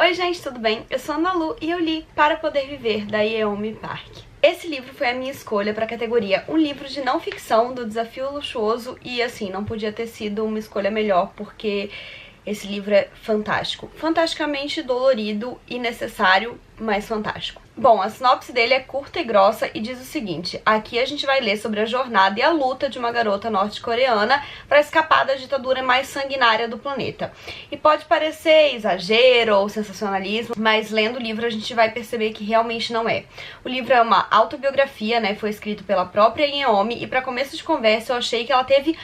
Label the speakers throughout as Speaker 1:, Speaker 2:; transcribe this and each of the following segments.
Speaker 1: Oi gente, tudo bem? Eu sou a Ana Lu e eu li Para Poder Viver, da Yeonmi Park. Esse livro foi a minha escolha para a categoria Um Livro de Não Ficção, do Desafio Luxuoso, e assim, não podia ter sido uma escolha melhor, porque esse livro é fantástico. Fantasticamente dolorido e necessário, mas fantástico. Bom, a sinopse dele é curta e grossa e diz o seguinte: aqui a gente vai ler sobre a jornada e a luta de uma garota norte-coreana para escapar da ditadura mais sanguinária do planeta. E pode parecer exagero ou sensacionalismo, mas lendo o livro a gente vai perceber que realmente não é. O livro é uma autobiografia, né? Foi escrito pela própria Yeonmi, e para começo de conversa eu achei que ela teve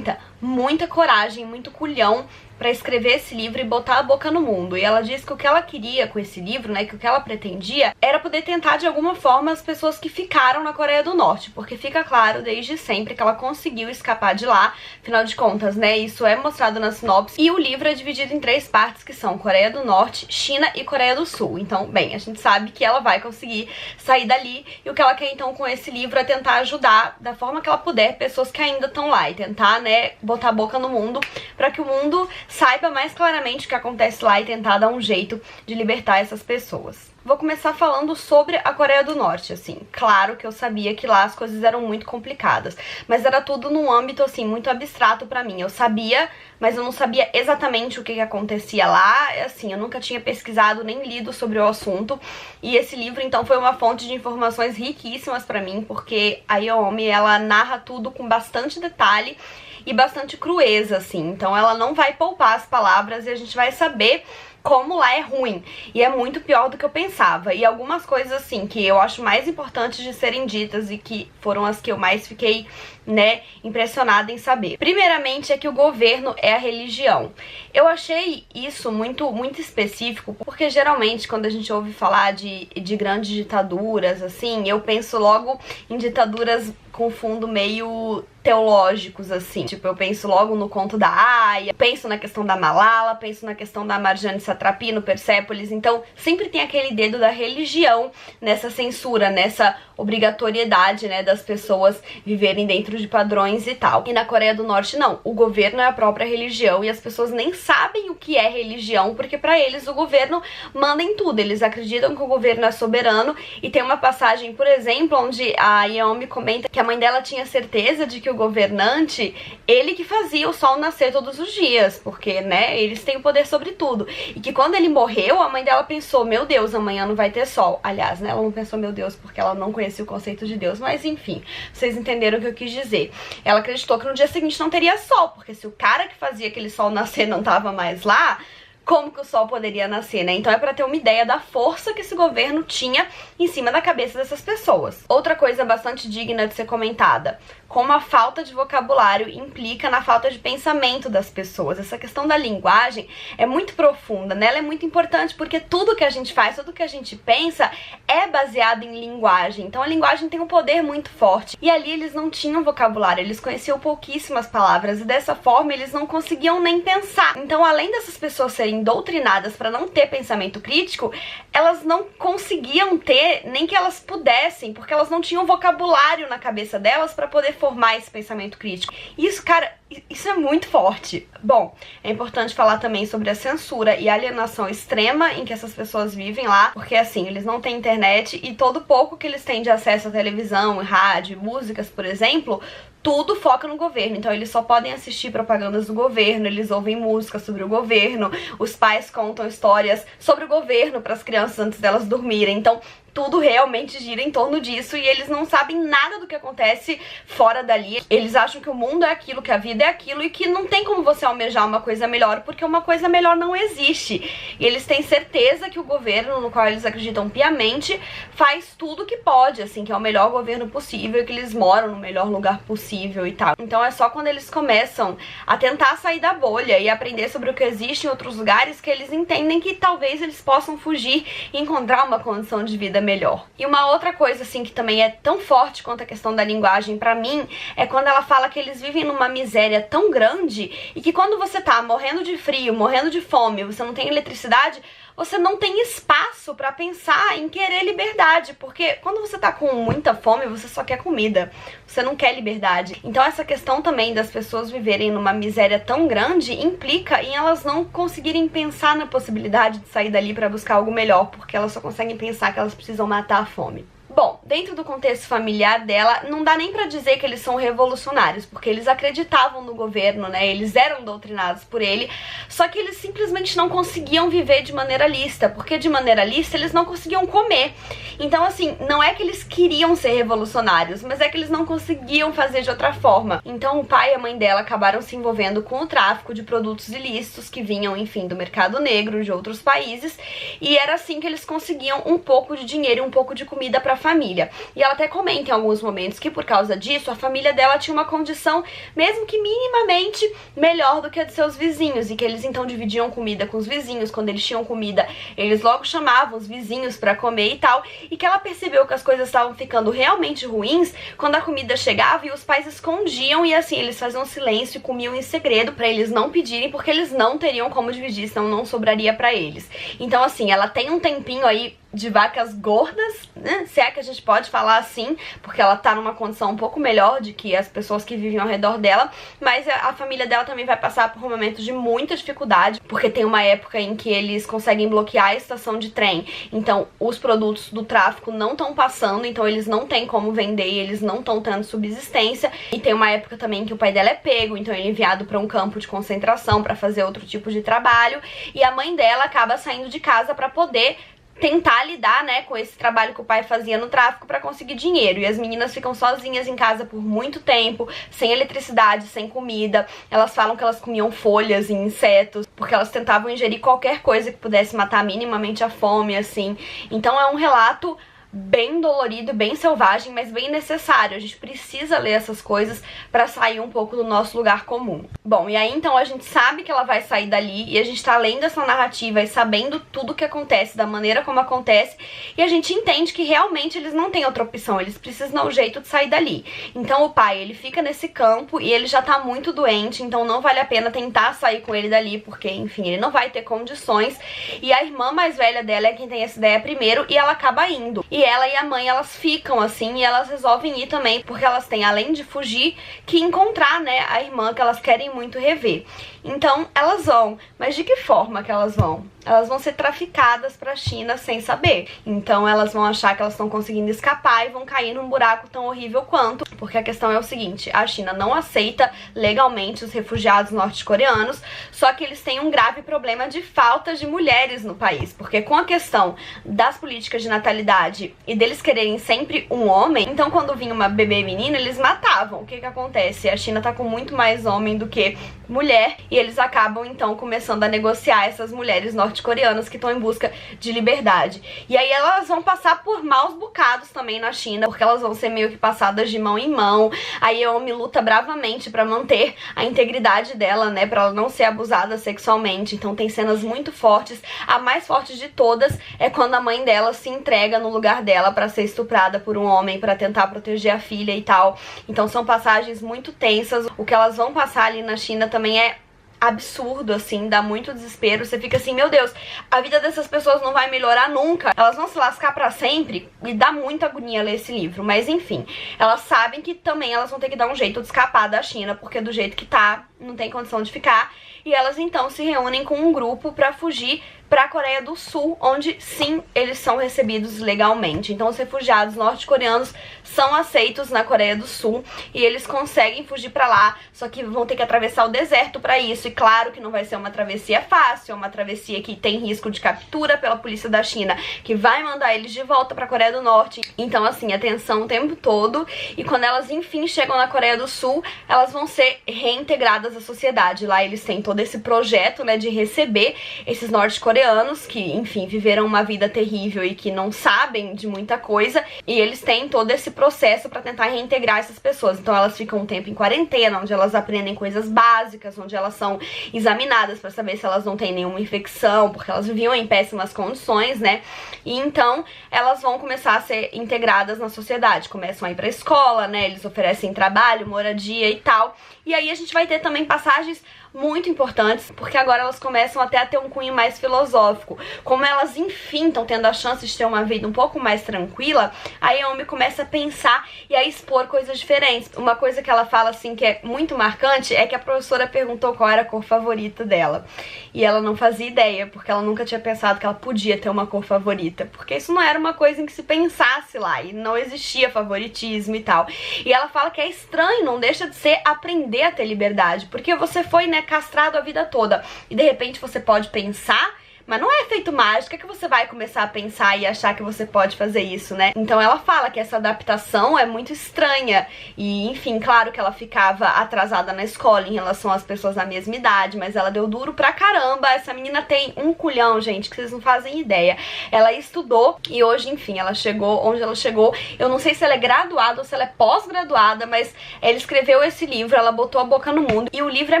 Speaker 1: muita coragem, muito culhão para escrever esse livro e botar a boca no mundo. E ela disse que o que ela queria com esse livro, né, que o que ela pretendia era poder tentar de alguma forma as pessoas que ficaram na Coreia do Norte, porque fica claro desde sempre que ela conseguiu escapar de lá. Afinal de contas, né, isso é mostrado na sinopse. E o livro é dividido em 3 partes, que são Coreia do Norte, China e Coreia do Sul. Então, bem, a gente sabe que ela vai conseguir sair dali, e o que ela quer então com esse livro é tentar ajudar da forma que ela puder pessoas que ainda estão lá, e tentar, né, botar a boca no mundo para que o mundo saiba mais claramente o que acontece lá e tentar dar um jeito de libertar essas pessoas. Vou começar falando sobre a Coreia do Norte, assim. Claro que eu sabia que lá as coisas eram muito complicadas, mas era tudo num âmbito, assim, muito abstrato pra mim. Eu sabia, mas eu não sabia exatamente o que acontecia lá, assim, eu nunca tinha pesquisado nem lido sobre o assunto. E esse livro, então, foi uma fonte de informações riquíssimas pra mim, porque a Yeonmi, ela narra tudo com bastante detalhe e bastante crueza, assim. Então ela não vai poupar as palavras e a gente vai saber como lá é ruim, e é muito pior do que eu pensava. E algumas coisas, assim, que eu acho mais importantes de serem ditas e que foram as que eu mais fiquei, né, impressionada em saber. Primeiramente é que o governo é a religião. Eu achei isso muito específico, porque geralmente quando a gente ouve falar de grandes ditaduras, assim, eu penso logo em ditaduras com fundo meio teológicos, assim. Tipo, eu penso logo no conto da Aya, penso na questão da Malala, penso na questão da Marjane Satrapi, no Persépolis. Então, sempre tem aquele dedo da religião nessa censura, nessa obrigatoriedade, né, das pessoas viverem dentro de padrões e tal. E na Coreia do Norte, não. O governo é a própria religião e as pessoas nem sabem o que é religião, porque pra eles o governo manda em tudo. Eles acreditam que o governo é soberano, e tem uma passagem, por exemplo, onde a Yeonmi comenta que a mãe dela tinha certeza de que o governante, ele que fazia o sol nascer todos os dias, porque, né, eles têm o poder sobre tudo. E que quando ele morreu, a mãe dela pensou, meu Deus, amanhã não vai ter sol. Aliás, né, ela não pensou, meu Deus, porque ela não conhecia o conceito de Deus, mas enfim, vocês entenderam o que eu quis dizer. Ela acreditou que no dia seguinte não teria sol, porque se o cara que fazia aquele sol nascer não tava mais lá, como que o sol poderia nascer, né? Então é pra ter uma ideia da força que esse governo tinha em cima da cabeça dessas pessoas. Outra coisa bastante digna de ser comentada: como a falta de vocabulário implica na falta de pensamento das pessoas. Essa questão da linguagem é muito profunda, né? Ela é muito importante porque tudo que a gente faz, tudo que a gente pensa é baseado em linguagem. Então a linguagem tem um poder muito forte. E ali eles não tinham vocabulário, eles conheciam pouquíssimas palavras e dessa forma eles não conseguiam nem pensar. Então, além dessas pessoas serem doutrinadas para não ter pensamento crítico, elas não conseguiam ter nem que elas pudessem, porque elas não tinham vocabulário na cabeça delas para poder formar esse pensamento crítico. Isso, cara, isso é muito forte. Bom, é importante falar também sobre a censura e a alienação extrema em que essas pessoas vivem lá, porque assim, eles não têm internet e todo pouco que eles têm de acesso à televisão, rádio, músicas, por exemplo, tudo foca no governo. Então eles só podem assistir propagandas do governo, eles ouvem música sobre o governo, os pais contam histórias sobre o governo para as crianças antes delas dormirem. Então tudo realmente gira em torno disso e eles não sabem nada do que acontece fora dali. Eles acham que o mundo é aquilo, que a vida é aquilo e que não tem como você almejar uma coisa melhor, porque uma coisa melhor não existe. E eles têm certeza que o governo, no qual eles acreditam piamente, faz tudo que pode, assim, que é o melhor governo possível e que eles moram no melhor lugar possível e tal. Então é só quando eles começam a tentar sair da bolha e aprender sobre o que existe em outros lugares que eles entendem que talvez eles possam fugir e encontrar uma condição de vida melhor. E uma outra coisa, assim, que também é tão forte quanto a questão da linguagem pra mim, é quando ela fala que eles vivem numa miséria tão grande e que quando você tá morrendo de frio, morrendo de fome, você não tem eletricidade, você não tem espaço pra pensar em querer liberdade, porque quando você tá com muita fome, você só quer comida, você não quer liberdade. Então essa questão também das pessoas viverem numa miséria tão grande implica em elas não conseguirem pensar na possibilidade de sair dali pra buscar algo melhor, porque elas só conseguem pensar que elas precisam matar a fome. Bom, dentro do contexto familiar dela, não dá nem pra dizer que eles são revolucionários, porque eles acreditavam no governo, né? Eles eram doutrinados por ele, só que eles simplesmente não conseguiam viver de maneira lícita, porque de maneira lícita eles não conseguiam comer. Então, assim, não é que eles queriam ser revolucionários, mas é que eles não conseguiam fazer de outra forma. Então, o pai e a mãe dela acabaram se envolvendo com o tráfico de produtos ilícitos que vinham, enfim, do mercado negro, de outros países, e era assim que eles conseguiam um pouco de dinheiro e um pouco de comida pra família. E ela até comenta em alguns momentos que por causa disso a família dela tinha uma condição mesmo que minimamente melhor do que a de seus vizinhos, e que eles então dividiam comida com os vizinhos. Quando eles tinham comida, eles logo chamavam os vizinhos pra comer e tal, e que ela percebeu que as coisas estavam ficando realmente ruins quando a comida chegava e os pais escondiam, e assim, eles faziam silêncio e comiam em segredo pra eles não pedirem, porque eles não teriam como dividir, senão não sobraria pra eles. Então assim, ela tem um tempinho aí de vacas gordas, né? Se é que a gente pode falar assim, porque ela tá numa condição um pouco melhor de que as pessoas que vivem ao redor dela, mas a família dela também vai passar por momentos de muita dificuldade, porque tem uma época em que eles conseguem bloquear a estação de trem, então os produtos do tráfico não estão passando, então eles não têm como vender e eles não estão tendo subsistência, e tem uma época também que o pai dela é pego, então ele é enviado pra um campo de concentração pra fazer outro tipo de trabalho, e a mãe dela acaba saindo de casa pra poder tentar lidar, né, com esse trabalho que o pai fazia no tráfico pra conseguir dinheiro. E as meninas ficam sozinhas em casa por muito tempo, sem eletricidade, sem comida. Elas falam que elas comiam folhas e insetos, porque elas tentavam ingerir qualquer coisa que pudesse matar minimamente a fome, assim. Então é um relato bem dolorido, bem selvagem, mas bem necessário. A gente precisa ler essas coisas pra sair um pouco do nosso lugar comum. Bom, e aí então a gente sabe que ela vai sair dali, e a gente tá lendo essa narrativa e sabendo tudo o que acontece, da maneira como acontece, e a gente entende que realmente eles não têm outra opção, eles precisam dar um jeito de sair dali. Então o pai, ele fica nesse campo e ele já tá muito doente, então não vale a pena tentar sair com ele dali, porque, enfim, ele não vai ter condições, e a irmã mais velha dela é quem tem essa ideia primeiro, e ela acaba indo. E ela e a mãe, elas ficam assim, e elas resolvem ir também, porque elas têm, além de fugir, que encontrar, né, a irmã que elas querem muito rever. Então elas vão, mas de que forma que elas vão? Elas vão ser traficadas pra China sem saber. Então elas vão achar que elas estão conseguindo escapar e vão cair num buraco tão horrível quanto, porque a questão é o seguinte, a China não aceita legalmente os refugiados norte-coreanos, só que eles têm um grave problema de falta de mulheres no país, porque com a questão das políticas de natalidade e deles quererem sempre um homem, então quando vinha uma bebê menina, eles matavam. O que que acontece? A China tá com muito mais homem do que mulher, e eles acabam então começando a negociar essas mulheres norte-coreanas que estão em busca de liberdade. E aí elas vão passar por maus bocados também na China, porque elas vão ser meio que passadas de mão em mão. A Yeomi luta bravamente pra manter a integridade dela, né, pra ela não ser abusada sexualmente. Então tem cenas muito fortes. A mais forte de todas é quando a mãe dela se entrega no lugar dela pra ser estuprada por um homem, pra tentar proteger a filha e tal. Então são passagens muito tensas. O que elas vão passar ali na China também é absurdo, assim, dá muito desespero. Você fica assim, meu Deus, a vida dessas pessoas não vai melhorar nunca, elas vão se lascar pra sempre, e dá muita agonia ler esse livro. Mas enfim, elas sabem que também elas vão ter que dar um jeito de escapar da China, porque do jeito que tá, não tem condição de ficar. E elas então se reúnem com um grupo pra fugir pra Coreia do Sul, onde sim, eles são recebidos legalmente. Então os refugiados norte-coreanos são aceitos na Coreia do Sul e eles conseguem fugir pra lá, só que vão ter que atravessar o deserto pra isso. E claro que não vai ser uma travessia fácil, é uma travessia que tem risco de captura pela polícia da China, que vai mandar eles de volta pra Coreia do Norte. Então assim, atenção o tempo todo. E quando elas enfim chegam na Coreia do Sul, elas vão ser reintegradas à sociedade. Lá eles têm todo esse projeto, né, de receber esses norte-coreanos que, enfim, viveram uma vida terrível e que não sabem de muita coisa, e eles têm todo esse processo pra tentar reintegrar essas pessoas. Então elas ficam um tempo em quarentena, onde elas aprendem coisas básicas, onde elas são examinadas pra saber se elas não têm nenhuma infecção, porque elas viviam em péssimas condições, né? E então elas vão começar a ser integradas na sociedade, começam a ir pra escola, né? Eles oferecem trabalho, moradia e tal. E aí a gente vai ter também passagens muito importantes, porque agora elas começam até a ter um cunho mais filosófico. Como elas, enfim, estão tendo a chance de ter uma vida um pouco mais tranquila, a Eomi começa a pensar e a expor coisas diferentes. Uma coisa que ela fala, assim, que é muito marcante, é que a professora perguntou qual era a cor favorita dela. E ela não fazia ideia, porque ela nunca tinha pensado que ela podia ter uma cor favorita. Porque isso não era uma coisa em que se pensasse lá, e não existia favoritismo e tal. E ela fala que é estranho, não deixa de ser aprender a ter liberdade, porque você foi, né, castrado a vida toda, e de repente você pode pensar, mas não é efeito mágico, é que você vai começar a pensar e achar que você pode fazer isso, né? Então ela fala que essa adaptação é muito estranha. E, enfim, claro que ela ficava atrasada na escola em relação às pessoas da mesma idade, mas ela deu duro pra caramba. Essa menina tem um culhão, gente, que vocês não fazem ideia. Ela estudou e hoje, enfim, ela chegou onde ela chegou. Eu não sei se ela é graduada ou se ela é pós-graduada, mas ela escreveu esse livro, ela botou a boca no mundo. E o livro é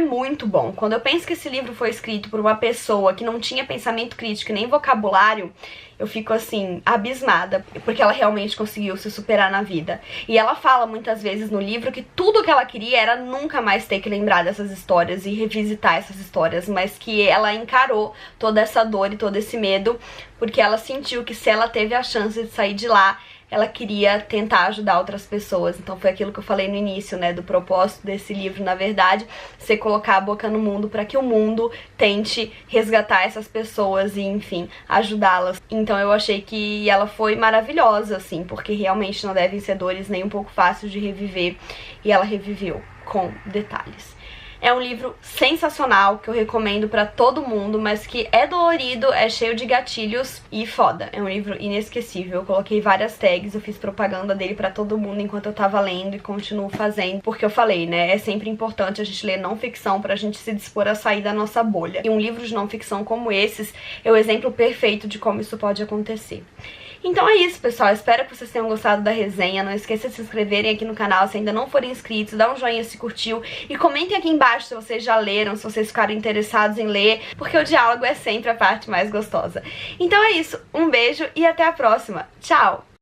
Speaker 1: muito bom. Quando eu penso que esse livro foi escrito por uma pessoa que não tinha pensamento crítico e nem vocabulário, eu fico assim, abismada, porque ela realmente conseguiu se superar na vida. E ela fala muitas vezes no livro que tudo que ela queria era nunca mais ter que lembrar dessas histórias e revisitar essas histórias, mas que ela encarou toda essa dor e todo esse medo, porque ela sentiu que se ela teve a chance de sair de lá, ela queria tentar ajudar outras pessoas. Então foi aquilo que eu falei no início, né, do propósito desse livro, na verdade, ser colocar a boca no mundo para que o mundo tente resgatar essas pessoas e, enfim, ajudá-las. Então eu achei que ela foi maravilhosa, assim, porque realmente não devem ser dores nem um pouco fáceis de reviver, e ela reviveu com detalhes. É um livro sensacional, que eu recomendo pra todo mundo, mas que é dolorido, é cheio de gatilhos e foda. É um livro inesquecível. Eu coloquei várias tags, eu fiz propaganda dele pra todo mundo enquanto eu tava lendo e continuo fazendo. Porque eu falei, né, é sempre importante a gente ler não ficção pra gente se dispor a sair da nossa bolha. E um livro de não ficção como esses é o exemplo perfeito de como isso pode acontecer. Então é isso, pessoal. Espero que vocês tenham gostado da resenha. Não esqueça de se inscreverem aqui no canal se ainda não forem inscritos. Dá um joinha se curtiu. E comentem aqui embaixo se vocês já leram, se vocês ficaram interessados em ler, porque o diálogo é sempre a parte mais gostosa. Então é isso. Um beijo e até a próxima. Tchau!